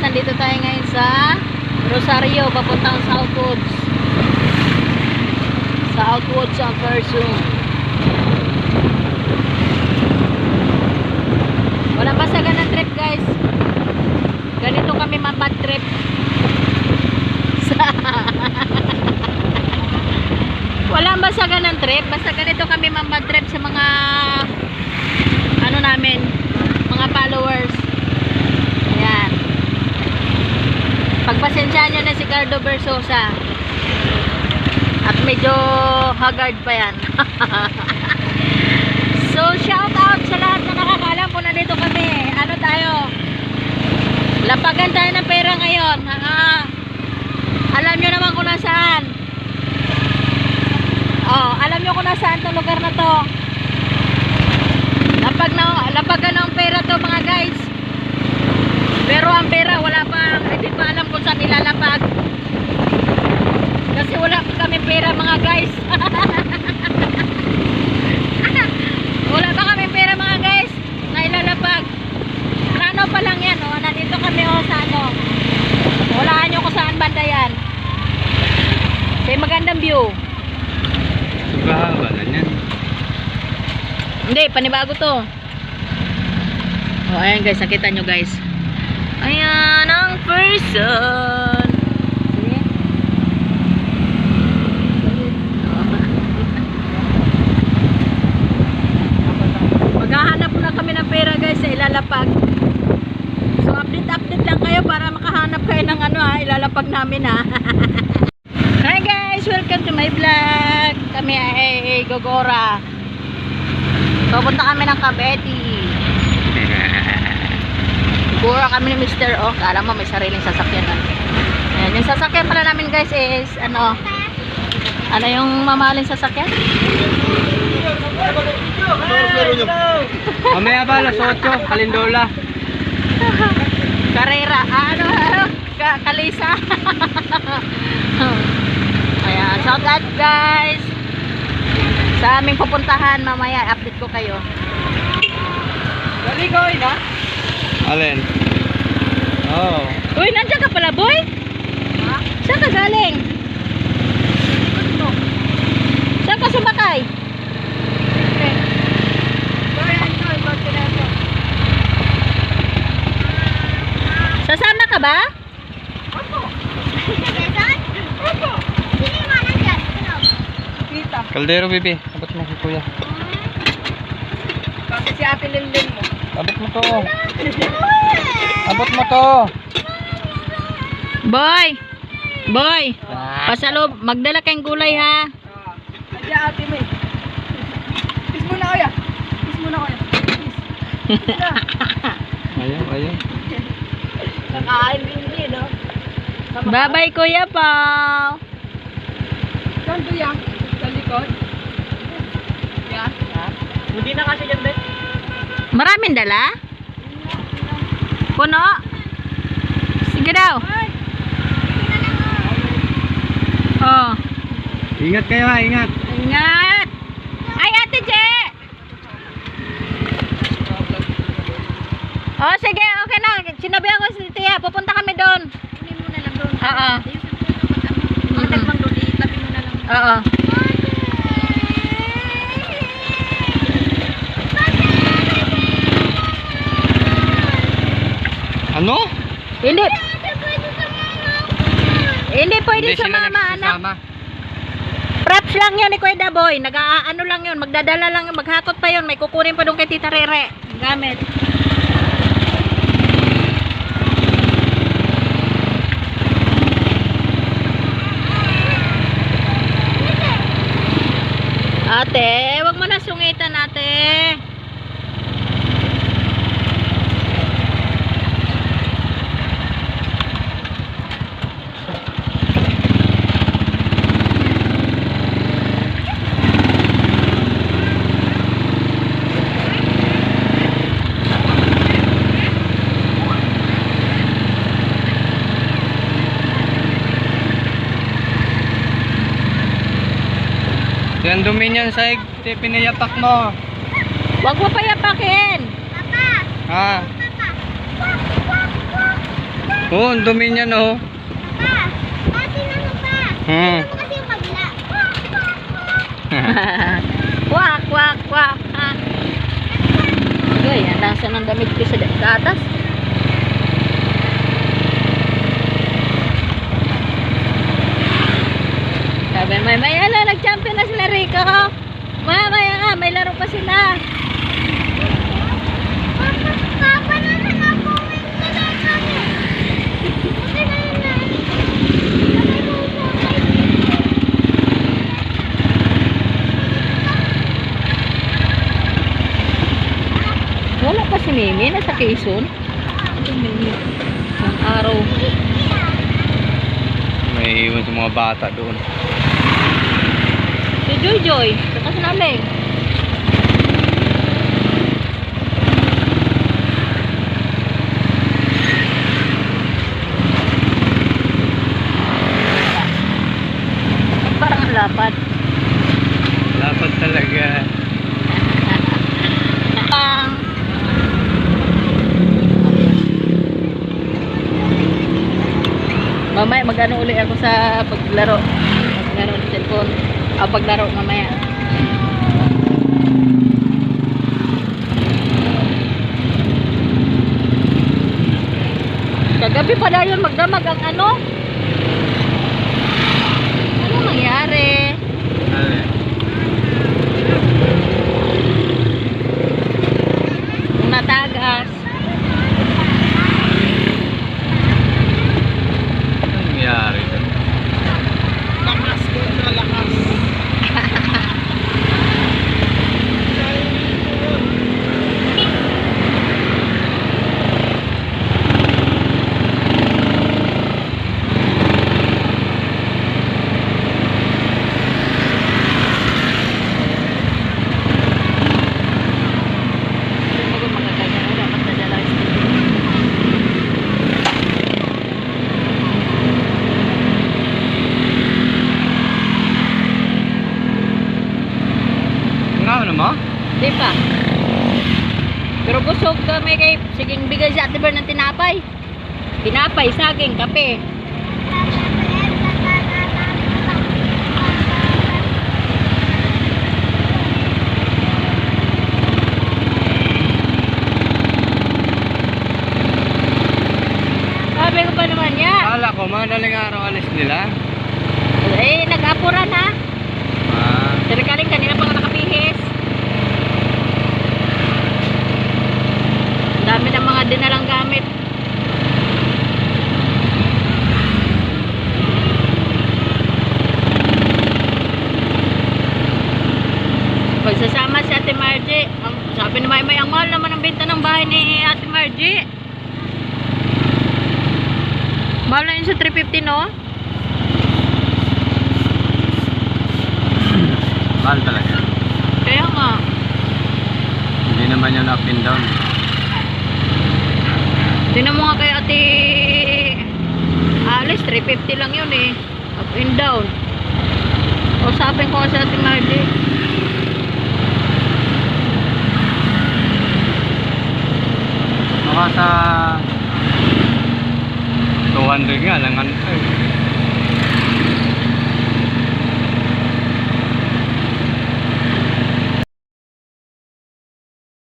nandito tayo ngayon sa Rosario, papuntang Southwoods. Southwoods ang Persum. Walang basagan ng trip, guys. Ganito kami mabad trip. Walang basagan ng trip. Basta ganito kami mabad trip sa mga ano namin, mga followers. Ayan. Pagpasensyahan nyo na si Cardo Versosa. At medyo haggard pa yan. So, shout out sa lahat na nakakalam kung nandito kami. Ano tayo? Lapagan tayo ng pera ngayon. Alam nyo naman kung nasaan. Oh, alam nyo kung nasaan itong lugar na to. Lapagan ng pera to, mga guys. Pero ang pera wala pa, hindi pa alam kung saan ilalapag. Kasi wala pa kami pera, mga guys. Wala pa kami pera, mga guys, na ilalapag. Plano pa lang yan, oh. Nandito kami, oh, sa ano. Walaan nyo kung saan banda yan. May magandang view. Bahaba na yan. Hindi, panibago to. Oh, ayan guys, nakita nyo guys. Ayan ang person. Maghahanap na kami ng pera guys sa ilalapag. So update lang kayo para makahanap kayo ng ano ha, ilalapag namin ha. Hi guys, welcome to my vlog. Kami ay Gogora. So punta kami ng Cavite. Gogora kami ni Mr. O. Kala mo may sariling sasakyan na. Ayan, yung sasakyan pala namin guys is ano yung mamahaling sasakyan? Mamaya ba, alas 8, Kalindola. Carrera, Kalisa. Ayan, shout out guys sa aming pupuntahan. Mamaya update ko kayo. Galigoy na? Alin? Oh. Uy, nandiyan ka pala boy? Ha? Saan ka galing? Saan ka sumakay? Sasama ka ba? Opo. Opo. Sino yung mga nandyan? Kita. Kaldero, bibi. Abot mo si kuya. Bakit si Ate Linlin mo? Abot mo to. Abot mo to. Boy! Boy! Pasalob, magdala kayong gulay ha. Adya ate mo eh. Kiss muna kuya. Kiss muna kuya. Ayaw. Kakain din no? Bye-bye Kuya Pao. Saan to yan? Sa likod? Yan? Hindi na kasi dyan Ben. Maraming dala? Puno? Sige daw. Oh. Ingat kayo ha, ingat. Ingat. Ay, Ate Je. Oh, sige, okay na. Sinabihan ko si Tia, pupunta kami doon. Kunin mo na lang doon. Oo. Mga nagmang doon, itabi mo na lang. Oo. Ano? Hindi. Hindi pwede Hindi sila sumama, anak. nagsasama. Props lang yun ni Kuya Daboy. Nag-ano lang yun. Magdadala lang yun. Maghakot pa yun. May kukunin pa doon kay Tita Rere. Gamit. Ate, wag mo na sungitan, ate. Yan dumi niyan sa pinayapak mo. Huwag mo payapakin. Ha? Oh, ang dumi niyan oh. Pa! Pati na mo pa! Hmm. Ano mo kasi yung kabila? Kwak, kwak, kwak. Ha? Okay, ang lasa ng damit ko sa atas. Sabi, may ala, nag-champion na sila Rico. Mamaya nga, may laro pa sila. Papa naman ako! May kami! Buti na yun na. Sabay mo po. Wala pa si Mimi, nasa Quezon. Isang araw. May iwan sa mga bata doon. Si Joy Joy, sakas namin. Parang ang lapad. Lapad talaga. Ang mamaya mag-ano uli ako sa paglaro. Mag-ano ng cellphone. Paglaro mamaya. Kagabi pa daw yun magdamag ang ano? Ano nangyari? Kung natagas. Ano nangyari doon? Lakas ko na lakas. Ano mo? Di pa. Pero busog kami kay siging bigay si Ate Ber ng tinapay. Tinapay, saging, kape. Sabi ko pa naman niya. Kala ko, madaling araw alis nila. Eh, nag-apura na. Ah, Sirikaling kanina pa nga nakapihis. Ang dami ng mga dinalang gamit. Pagsasama si Ate Margie, sabi ni Maymay, ang mahal naman ang benta ng bahay ni Ate Margie. Mahal na yun sa 350, no? mahal talaga. Kaya nga. Hindi naman yan up and down. Tinan mo nga kay Ate Alice, 350 lang yun eh. Up and down. O sabi ko sa Ate Margie. Baka sa 200 nga lang ano.